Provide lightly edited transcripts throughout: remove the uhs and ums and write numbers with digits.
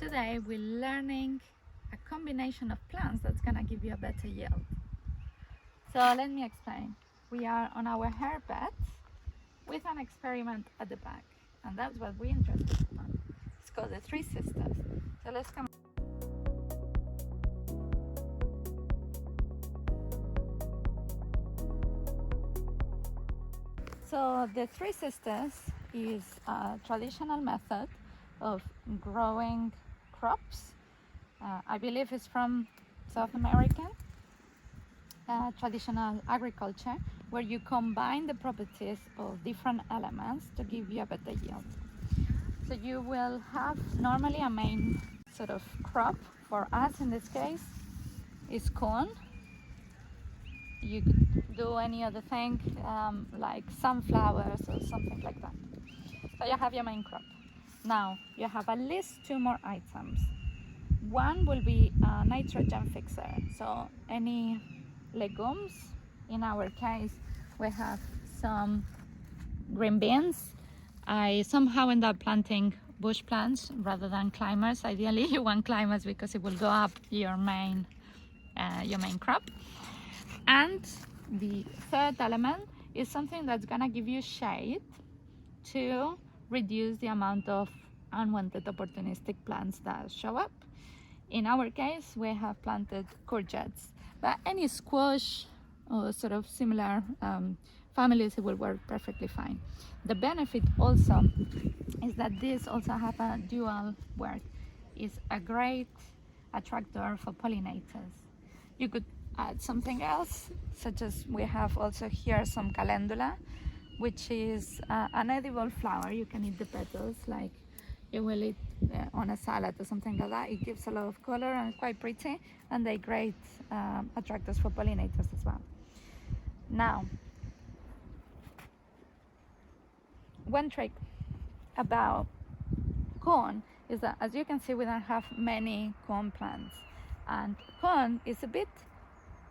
today we're learning a combination of plants that's gonna give you a better yield. So let me explain. We are on our herb bed with an experiment at the back, and that's what we're interested in. It's called the Three Sisters. So let's come. So the Three Sisters is a traditional method of growing crops. I believe it's from South American traditional agriculture, where you combine the properties of different elements to give you a better yield. So you will have normally a main sort of crop. For us in this case is corn. You could do any other thing like sunflowers or something like that. So you have your main crop. Now you have at least two more items. One will be a nitrogen fixer. So any legumes, in our case we have some green beans. I somehow end up planting bush plants rather than climbers. Ideally you want climbers because it will go up your main crop. And the third element is something that's gonna give you shade to reduce the amount of unwanted opportunistic plants that show up. In our case, we have planted courgettes, but any squash or sort of similar families, it will work perfectly fine. The benefit also is that this also have a dual work. It's a great attractor for pollinators. You could add something else, such as we have also here some calendula, which is an edible flower. You can eat the petals like you will eat on a salad or something like that. It gives a lot of color and quite pretty, and they're great attractors for pollinators as well. Now, one trick about corn is that, as you can see, we don't have many corn plants, and corn is a bit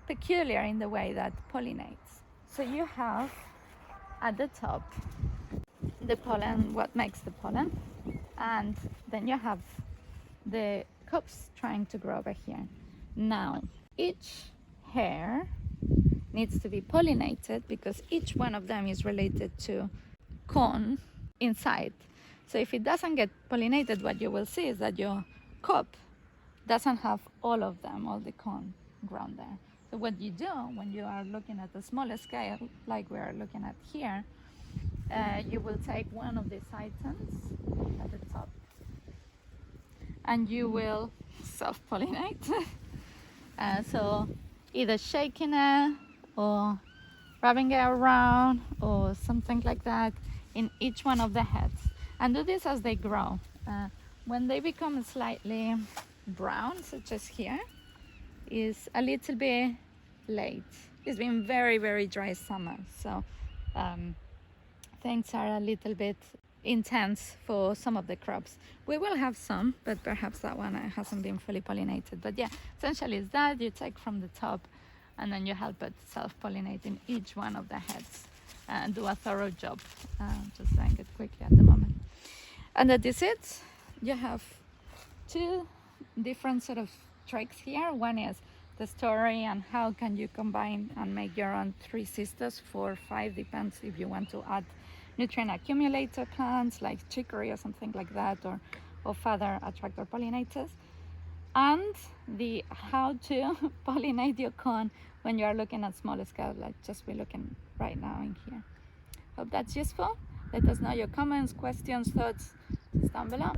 peculiar in the way that pollinates. So you have at the top the pollen, what makes the pollen, and then you have the cups trying to grow over here. Now each hair needs to be pollinated because each one of them is related to corn inside. So if it doesn't get pollinated, what you will see is that your cup doesn't have all of them, all the corn grown there. So what you do when you are looking at a smaller scale, like we are looking at here, you will take one of these items at the top and you will self-pollinate. So either shaking it or rubbing it around or something like that in each one of the heads, and do this as they grow. When they become slightly brown, such as here, is a little bit late. It's been very, very dry summer, so things are a little bit intense for some of the crops. We will have some, but perhaps that one hasn't been fully pollinated. But yeah, essentially it's that you take from the top and then you help it self-pollinate in each one of the heads and do a thorough job. Just saying it quickly at the moment. And that is it. You have two different sort of tricks here. One is the story and how can you combine and make your own Three Sisters, 4 or 5, depends if you want to add nutrient accumulator plants like chicory or something like that, or further attractor pollinators, and the how to pollinate your corn when you are looking at smaller scale, like just we're looking right now in here. Hope that's useful. Let us know your comments, questions, thoughts down below.